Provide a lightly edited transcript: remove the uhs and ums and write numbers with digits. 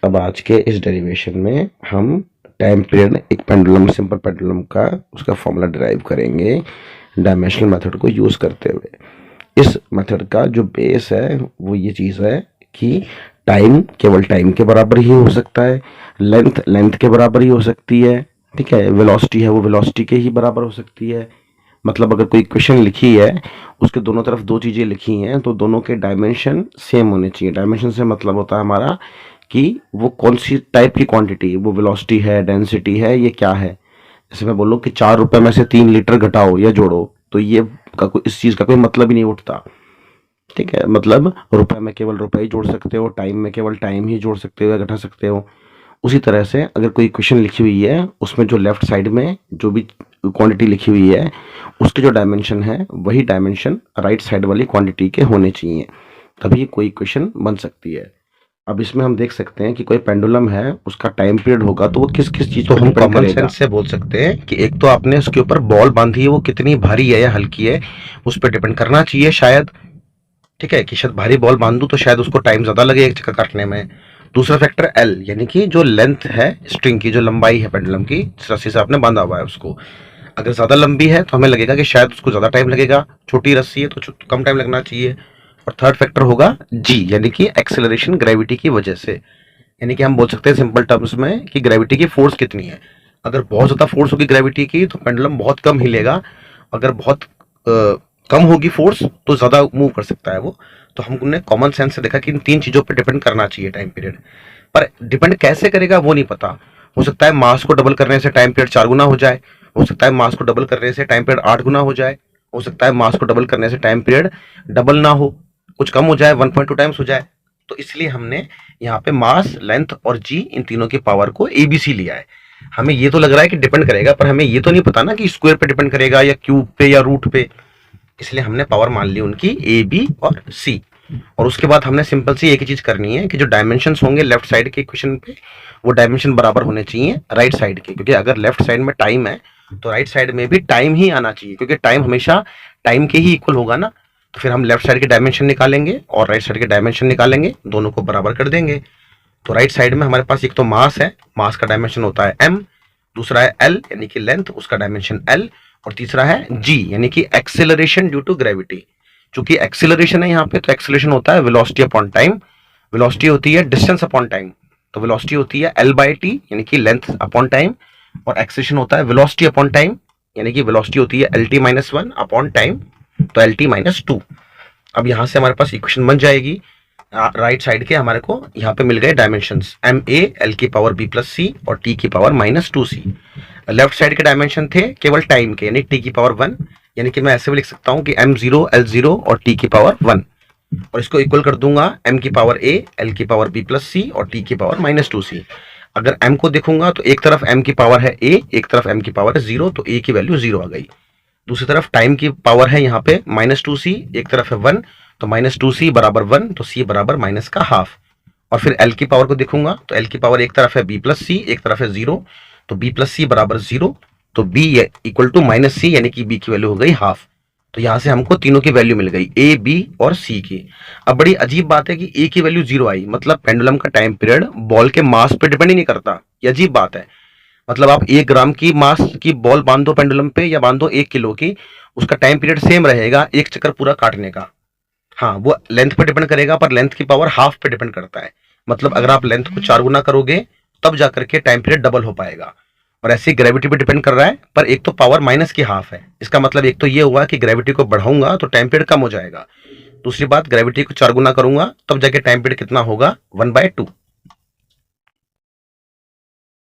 अब आज के इस डेरिवेशन में हम टाइम पीरियड एक पेंडुलम, सिंपल पेंडुलम का उसका फॉर्मूला डिराइव करेंगे डायमेंशनल मेथड को यूज़ करते हुए। इस मेथड का जो बेस है वो ये चीज़ है कि टाइम केवल टाइम के बराबर ही हो सकता है, लेंथ लेंथ के बराबर ही हो सकती है, ठीक है, वेलोसिटी है वो वेलोसिटी के ही बराबर हो सकती है। मतलब अगर कोई इक्वेशन लिखी है उसके दोनों तरफ दो चीज़ें लिखी हैं तो दोनों के डायमेंशन सेम होने चाहिए। डायमेंशन से मतलब होता है हमारा कि वो कौन सी टाइप की क्वांटिटी, वो वेलोसिटी है, डेंसिटी है, ये क्या है। जैसे मैं बोलूँ कि 4 रुपए में से 3 लीटर घटाओ या जोड़ो, तो ये का कोई इस चीज़ का कोई मतलब ही नहीं उठता, ठीक है। मतलब रुपए में केवल रुपए ही जोड़ सकते हो, टाइम में केवल टाइम ही जोड़ सकते हो या घटा सकते हो। उसी तरह से अगर कोई इक्वेशन लिखी हुई है उसमें जो लेफ्ट साइड में जो भी क्वांटिटी लिखी हुई है उसके जो डायमेंशन है वही डायमेंशन राइट साइड वाली क्वांटिटी के होने चाहिए, तभी कोई इक्वेशन बन सकती है। अब इसमें हम देख सकते हैं कि कोई पेंडुलम है उसका टाइम पीरियड होगा तो वो किस किस चीज को हम कॉमन सेंस से बोल सकते हैं कि एक तो आपने उसके ऊपर बॉल बांधी है वो कितनी भारी है या हल्की है उस पर डिपेंड करना चाहिए शायद, ठीक है, कि शायद भारी बॉल बांधू तो शायद उसको टाइम ज्यादा लगे एक चक्कर काटने में। दूसरा फैक्टर एल यानी कि जो लेंथ है स्ट्रिंग की, जो लंबाई है पेंडुलम की, जिस रस्सी से आपने बांधा हुआ है उसको, अगर ज्यादा लंबी है तो हमें लगेगा कि शायद उसको ज्यादा टाइम लगेगा, छोटी रस्सी है तो कम टाइम लगना चाहिए। और थर्ड फैक्टर होगा जी यानी कि एक्सेलरेशन ग्रेविटी की वजह से, यानी कि हम बोल सकते हैं सिंपल टर्म्स में कि ग्रेविटी की फोर्स कितनी है। अगर बहुत ज्यादा फोर्स होगी ग्रेविटी की तो पेंडुलम बहुत कम हिलेगा, अगर बहुत कम होगी फोर्स तो ज्यादा मूव कर सकता है वो। तो हमने कॉमन सेंस से देखा कि इन तीन चीजों पर डिपेंड करना चाहिए टाइम पीरियड, पर डिपेंड कैसे करेगा वो नहीं पता। हो सकता है मास को डबल करने से टाइम पीरियड 4 गुना हो जाए, हो सकता है मास को डबल करने से टाइम पीरियड 8 गुना हो जाए, हो सकता है मास को डबल करने से टाइम पीरियड डबल ना हो, कुछ कम हो जाए, 1.2 टाइम्स हो जाए। तो इसलिए हमने यहाँ पे मास, लेंथ और जी इन तीनों की पावर को एबीसी लिया है। हमें ये तो लग रहा है कि डिपेंड करेगा, पर हमें ये तो नहीं पता ना कि स्क्वायर पे डिपेंड करेगा या क्यूब पे या रूट पे, इसलिए हमने पावर मान ली उनकी ए बी और सी। और उसके बाद हमने सिंपल सी एक ही चीज करनी है कि जो डायमेंशंस होंगे लेफ्ट साइड के इक्वेशन पे वो डायमेंशन बराबर होने चाहिए राइट साइड के, क्योंकि अगर लेफ्ट साइड में टाइम है तो राइट साइड में भी टाइम ही आना चाहिए, क्योंकि टाइम हमेशा टाइम के ही इक्वल होगा ना। तो फिर हम लेफ्ट साइड के डायमेंशन निकालेंगे और राइट साइड के डायमेंशन निकालेंगे, दोनों को बराबर कर देंगे। तो राइट साइड में हमारे पास एक तो मास है, मास का डायमेंशन होता है m, दूसरा है l यानी कि लेंथ, उसका डायमेंशन l, और तीसरा है g यानी कि एक्सेलरेशन ड्यू टू ग्रेविटी। चूंकि एक्सेलरेशन है यहाँ पे तो एक्सेलरेशन होता है वेलोसिटी अपॉन टाइम, वेलोसिटी होती है डिस्टेंस अपॉन टाइम, तो वेलोसिटी होती है l/t यानी कि लेंथ अपॉन टाइम, और एक्सेलरेशन होता है वेलोसिटी अपॉन टाइम यानी कि वेलोसिटी होती है lt-1 अपॉन टाइम, तो lt-2। अब यहाँ से हमारे पास इक्वेशन बन जाएगी राइट साइड के, हमारे को यहाँ पे मिल गए डायमेंशंस ma l की पावर b प्लस सी और t की पावर -2c। लेफ्ट साइड के डायमेंशन थे केवल टाइम के यानी t की पावर 1, यानी कि मैं ऐसे भी लिख सकता हूँ कि m0 l0 और t की पावर 1, और इसको इक्वल कर दूंगा m की पावर a l की पावर b प्लस सी और t की पावर -2c। अगर m को देखूंगा तो एक तरफ m की पावर है a, एक तरफ m की पावर है 0, तो a की वैल्यू 0 आ गई। दूसरी तरफ टाइम की पावर है यहाँ पे -2c, एक तरफ है 1, तो -2c बराबर 1, तो c बराबर माइनस का हाफ। और फिर l की पावर को देखूंगा तो l की पावर एक तरफ है b प्लस सी, एक तरफ है 0, तो b प्लस सी बराबर 0, तो b इक्वल टू -c यानी कि b की वैल्यू हो गई हाफ। तो यहाँ से हमको तीनों की वैल्यू मिल गई a, b और c की। अब बड़ी अजीब बात है कि a की वैल्यू 0 आई, मतलब पेंडुलम का टाइम पीरियड बॉल के मास पे डिपेंड ही नहीं करता। ये अजीब बात है। मतलब आप 1 ग्राम की मास की बॉल बांधो पेंडुलम पे या बांधो 1 किलो की, उसका टाइम पीरियड सेम रहेगा एक चक्कर पूरा काटने का। हाँ, वो लेंथ पे डिपेंड करेगा, पर लेंथ की पावर हाफ पे डिपेंड करता है। मतलब अगर आप लेंथ को 4 गुना करोगे तब जाकर के टाइम पीरियड डबल हो पाएगा। और ऐसे ही ग्रेविटी पे डिपेंड कर रहा है, पर एक तो पावर माइनस की हाफ है, इसका मतलब एक तो ये हुआ कि ग्रेविटी को बढ़ाऊंगा तो टाइम पीरियड कम हो जाएगा। दूसरी बात, ग्रेविटी को 4 गुना करूंगा तब जाके टाइम पीरियड कितना होगा 1/2।